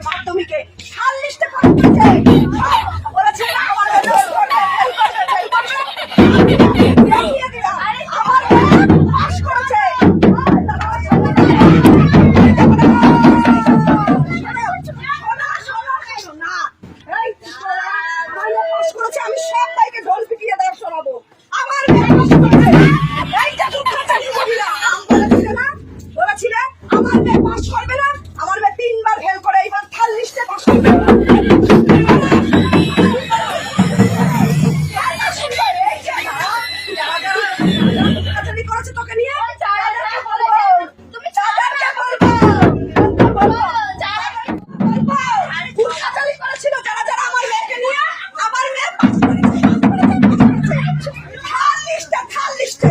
মাধ্যমিকে সাল লিস্টে বলেছে না আমার পাস করেছে। আমি সব ভাইকে ঢোল পিটিয়ে দেওয়া শোনাবো। আমার বলেছিলে আমার মেয়ে পাস করবে না, আমার মেয়ে 3 বার ফেল করে এইবার থার্ড লিস্টে পাস করবে। করেছে তোকে নিয়ে তুমি করেছিল যারা যারা আমার মেয়েকে নিয়ে, আমার মেয়ে থার্ড লিস্টে